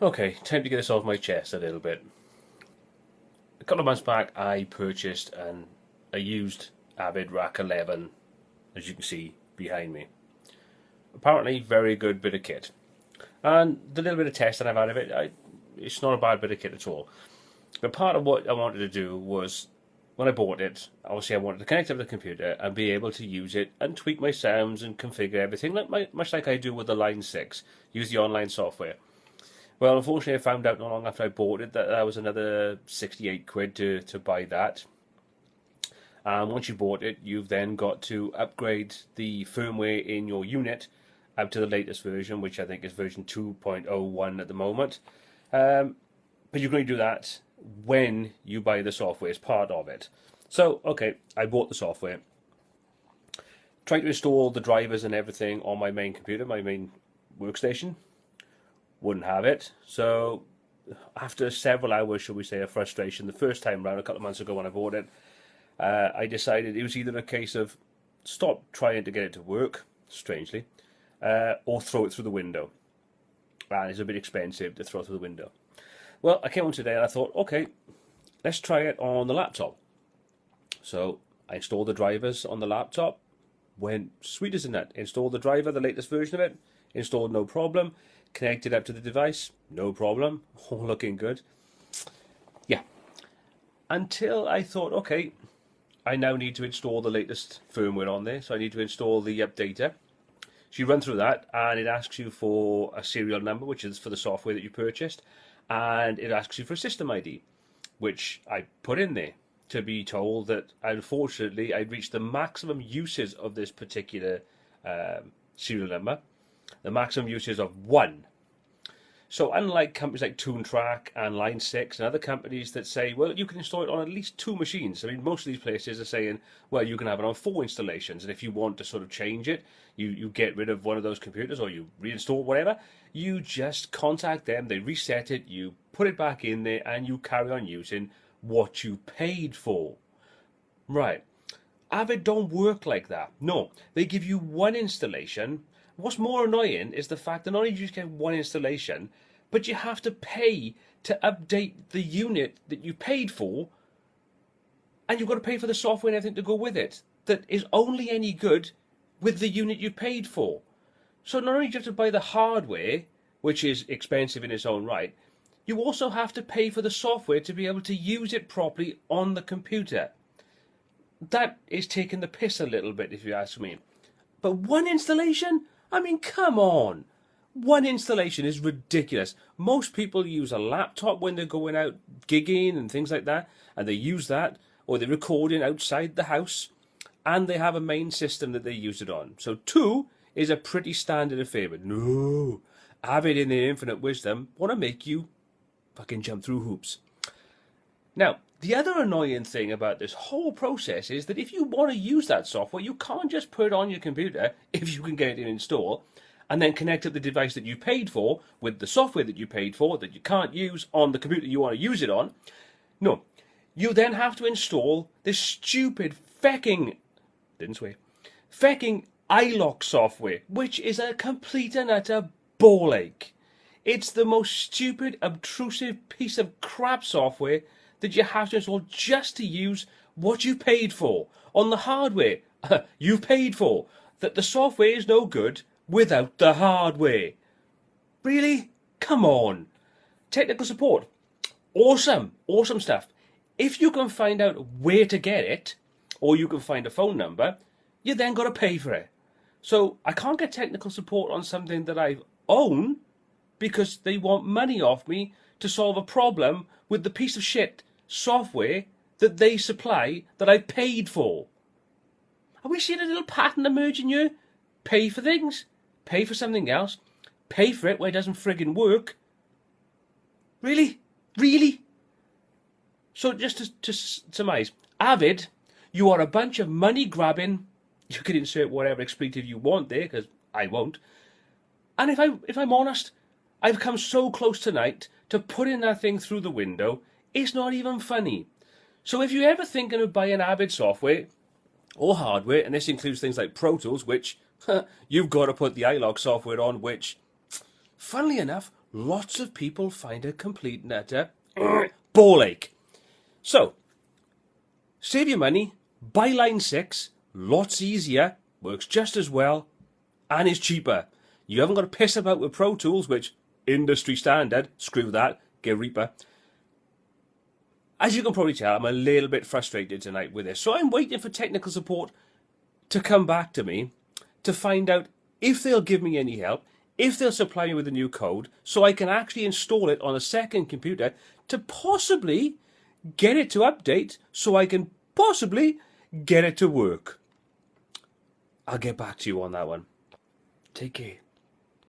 Okay, time to get this off my chest a little bit. A couple of months back, I purchased a used Avid Rack 11, as you can see behind me. Apparently, very good bit of kit. And the little bit of testing I've had of it, it's not a bad bit of kit at all. But part of what I wanted to do was, when I bought it, obviously I wanted to connect it to the computer and be able to use it and tweak my sounds and configure everything, much like I do with the Line 6, use the online software. Well, unfortunately, I found out not long after I bought it that was another 68 quid to buy that. And once you bought it, you've then got to upgrade the firmware in your unit up to the latest version, which I think is version 2.01 at the moment. But you can only do that when you buy the software as part of it. So, okay, I bought the software. Tried to install the drivers and everything on my main computer, my main workstation. Wouldn't have it. So, after several hours, shall we say, of frustration, the first time round, a couple of months ago when I bought it, I decided it was either a case of stop trying to get it to work, strangely, or throw it through the window. And it's a bit expensive to throw through the window. Well, I came on today and I thought, okay, let's try it on the laptop. So I installed the drivers on the laptop. Went sweet as a nut. Installed the driver, the latest version of it. Installed no problem. Connected up to the device, no problem. All looking good. Yeah. Until I thought, okay, I now need to install the latest firmware on there. So I need to install the updater. So you run through that and it asks you for a serial number, which is for the software that you purchased. And it asks you for a system ID, which I put in there to be told that, unfortunately, I'd reached the maximum uses of this particular serial number. The maximum usage of 1. So unlike companies like TuneTrack and Line 6 and other companies that say, well, you can install it on at least 2 machines. I mean, most of these places are saying, well, you can have it on 4 installations. And if you want to sort of change it, you get rid of one of those computers or you reinstall whatever, you just contact them, they reset it, you put it back in there, and you carry on using what you paid for. Right. Avid don't work like that. No, they give you 1 installation. What's more annoying is the fact that not only do you get 1 installation, but you have to pay to update the unit that you paid for, and you've got to pay for the software and everything to go with it, that is only any good with the unit you paid for. So not only do you have to buy the hardware, which is expensive in its own right, you also have to pay for the software to be able to use it properly on the computer. That is taking the piss a little bit, if you ask me. But 1 installation? I mean, come on. 1 installation is ridiculous. Most people use a laptop when they're going out gigging and things like that, and they use that, or they're recording outside the house, and they have a main system that they use it on. So 2 is a pretty standard affair, but no. Avid, in their infinite wisdom, want to make you fucking jump through hoops. Now, the other annoying thing about this whole process is that if you want to use that software, you can't just put it on your computer, if you can get it in install, and then connect up the device that you paid for with the software that you paid for that you can't use on the computer you want to use it on. No. You then have to install this stupid fecking iLock software, which is a complete and utter ball ache. It's the most stupid, obtrusive piece of crap software that you have to install just to use what you paid for on the hardware you paid for. That the software is no good without the hardware. Really? Come on. Technical support. Awesome. Awesome stuff. If you can find out where to get it, or you can find a phone number, you then got to pay for it. So I can't get technical support on something that I own because they want money off me to solve a problem with the piece of shit software that they supply that I paid for. Are we seeing a little pattern emerging here? Pay for things, pay for something else, pay for it where it doesn't friggin' work. Really? Really? So just to surmise, Avid, you are a bunch of money grabbing, you can insert whatever expletive you want there, because I won't. And if I'm honest, I've come so close tonight to putting that thing through the window, it's not even funny. So if you're ever thinking of buying Avid software or hardware, and this includes things like Pro Tools, which you've got to put the iLock software on, which, funnily enough, lots of people find a complete and utter ball ache. So, save your money, buy line 6, lots easier, works just as well, and is cheaper. You haven't got to piss about with Pro Tools, which, industry standard, screw that, get Reaper. As you can probably tell, I'm a little bit frustrated tonight with this, so I'm waiting for technical support to come back to me to find out if they'll give me any help, if they'll supply me with a new code, so I can actually install it on a second computer to possibly get it to update, so I can possibly get it to work. I'll get back to you on that one. Take care.